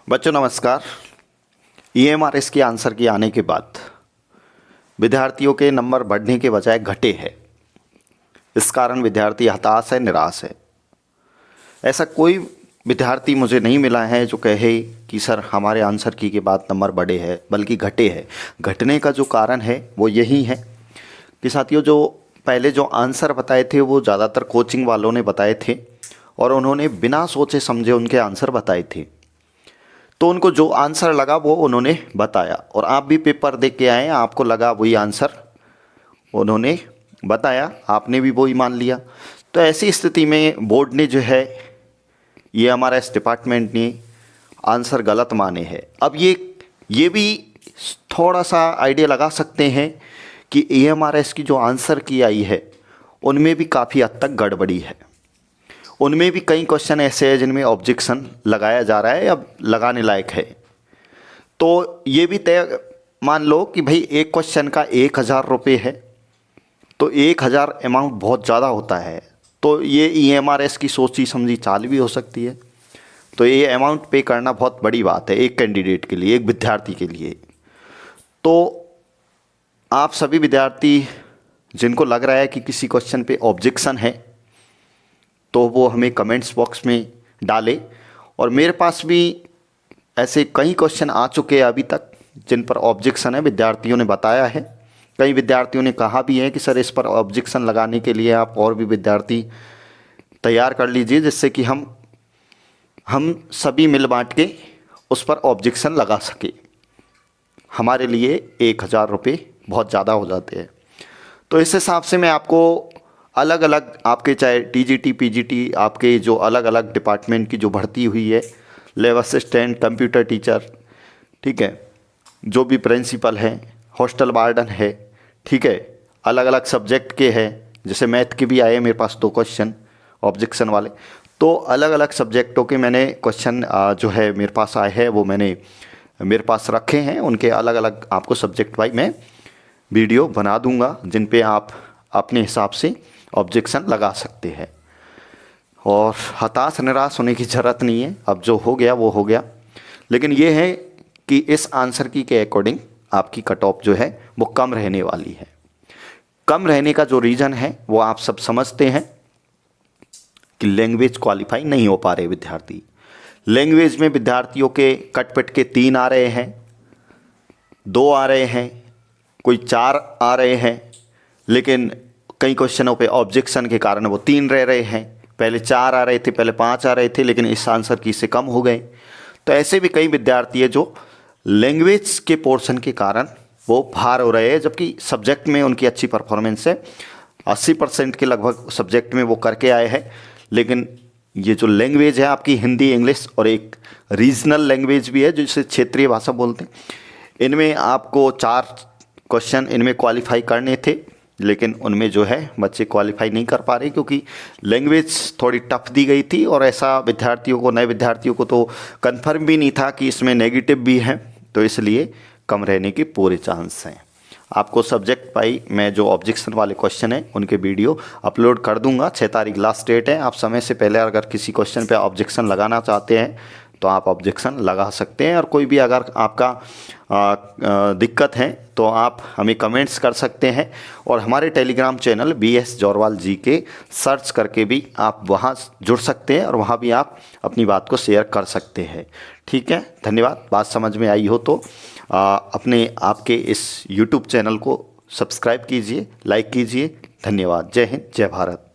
बच्चों नमस्कार। ईएमआरएस के आंसर के आने के बाद विद्यार्थियों के नंबर बढ़ने के बजाय घटे हैं। इस कारण विद्यार्थी हताश है, निराश है। ऐसा कोई विद्यार्थी मुझे नहीं मिला है जो कहे कि सर हमारे आंसर की के बाद नंबर बढ़े हैं, बल्कि घटे हैं। घटने का जो कारण है वो यही है कि साथियों, जो पहले जो आंसर बताए थे वो ज़्यादातर कोचिंग वालों ने बताए थे और उन्होंने बिना सोचे समझे उनके आंसर बताए थे। तो उनको जो आंसर लगा वो उन्होंने बताया और आप भी पेपर देख के आए, आपको लगा वही आंसर उन्होंने बताया, आपने भी वही मान लिया। तो ऐसी स्थिति में बोर्ड ने जो है, ये हमारा इस डिपार्टमेंट ने आंसर गलत माने हैं। अब ये भी थोड़ा सा आइडिया लगा सकते हैं कि ईएमआरएस की जो आंसर की आई है उनमें भी काफ़ी हद तक गड़बड़ी है। उनमें भी कई क्वेश्चन ऐसे हैं जिनमें ऑब्जेक्शन लगाया जा रहा है, अब लगाने लायक है। तो ये भी तय मान लो कि भाई एक क्वेश्चन का 1,000 रुपये है, तो 1,000 अमाउंट बहुत ज़्यादा होता है। तो ये ईएमआरएस की सोची समझी चाल भी हो सकती है। तो ये अमाउंट पे करना बहुत बड़ी बात है एक कैंडिडेट के लिए, एक विद्यार्थी के लिए। तो आप सभी विद्यार्थी जिनको लग रहा है कि किसी क्वेश्चन पे ऑब्जेक्शन है तो वो हमें कमेंट्स बॉक्स में डालें। और मेरे पास भी ऐसे कई क्वेश्चन आ चुके हैं अभी तक जिन पर ऑब्जेक्शन है, विद्यार्थियों ने बताया है। कई विद्यार्थियों ने कहा भी है कि सर इस पर ऑब्जेक्शन लगाने के लिए आप और भी विद्यार्थी तैयार कर लीजिए, जिससे कि हम सभी मिल बांट के उस पर ऑब्जेक्शन लगा सके। हमारे लिए 1,000 रुपये बहुत ज़्यादा हो जाते हैं। तो इस हिसाब से मैं आपको अलग अलग, आपके चाहे टीजीटी पीजीटी, आपके जो अलग अलग डिपार्टमेंट की जो भर्ती हुई है, लैब असिस्टेंट, कंप्यूटर टीचर, ठीक है, जो भी प्रिंसिपल हैं, हॉस्टल वार्डन है, ठीक है, अलग अलग सब्जेक्ट के हैं। जैसे मैथ के भी आए मेरे पास 2 क्वेश्चन ऑब्जेक्शन वाले। तो अलग अलग सब्जेक्टों के मैंने क्वेश्चन जो है मेरे पास आए हैं वो मैंने मेरे पास रखे हैं। उनके अलग अलग आपको सब्जेक्ट वाइज मैं वीडियो बना दूंगा जिन पे आप अपने हिसाब से ऑब्जेक्शन लगा सकते हैं। और हताश निराश होने की ज़रूरत नहीं है, अब जो हो गया वो हो गया। लेकिन ये है कि इस आंसर की के अकॉर्डिंग आपकी कट ऑफ जो है वो कम रहने वाली है। कम रहने का जो रीज़न है वो आप सब समझते हैं कि लैंग्वेज क्वालिफाई नहीं हो पा रहे विद्यार्थी। लैंग्वेज में विद्यार्थियों के कटपिट के 3 आ रहे हैं, 2 आ रहे हैं, कोई 4 आ रहे हैं, लेकिन कई क्वेश्चनों पे ऑब्जेक्शन के कारण वो 3 रह रहे हैं। पहले 4 आ रहे थे, पहले 5 आ रहे थे, लेकिन इस आंसर की से कम हो गए। तो ऐसे भी कई विद्यार्थी है जो लैंग्वेज के पोर्शन के कारण वो भार हो रहे हैं, जबकि सब्जेक्ट में उनकी अच्छी परफॉर्मेंस है। 80% के लगभग सब्जेक्ट में वो करके आए हैं। लेकिन ये जो लैंग्वेज है आपकी, हिंदी, इंग्लिश और एक रीजनल लैंग्वेज भी है जिसे क्षेत्रीय भाषा बोलते हैं, इनमें आपको 4 क्वेश्चन इनमें क्वालिफाई करने थे, लेकिन उनमें जो है बच्चे क्वालिफाई नहीं कर पा रहे क्योंकि लैंग्वेज थोड़ी टफ दी गई थी। और ऐसा विद्यार्थियों को, नए विद्यार्थियों को तो कंफर्म भी नहीं था कि इसमें नेगेटिव भी है, तो इसलिए कम रहने के पूरे चांस हैं। आपको सब्जेक्ट पाई मैं जो ऑब्जेक्शन वाले क्वेश्चन हैं उनके वीडियो अपलोड कर दूंगा। 6 तारीख लास्ट डेट है। आप समय से पहले अगर किसी क्वेश्चन पे ऑब्जेक्शन लगाना चाहते हैं तो आप ऑब्जेक्शन लगा सकते हैं। और कोई भी अगर आपका दिक्कत है तो आप हमें कमेंट्स कर सकते हैं। और हमारे टेलीग्राम चैनल BS जौरवाल जी के सर्च करके भी आप वहां जुड़ सकते हैं और वहां भी आप अपनी बात को शेयर कर सकते हैं। ठीक है, धन्यवाद। बात समझ में आई हो तो अपने आपके इस YouTube चैनल को सब्सक्राइब कीजिए, लाइक कीजिए। धन्यवाद। जय हिंद, जय भारत।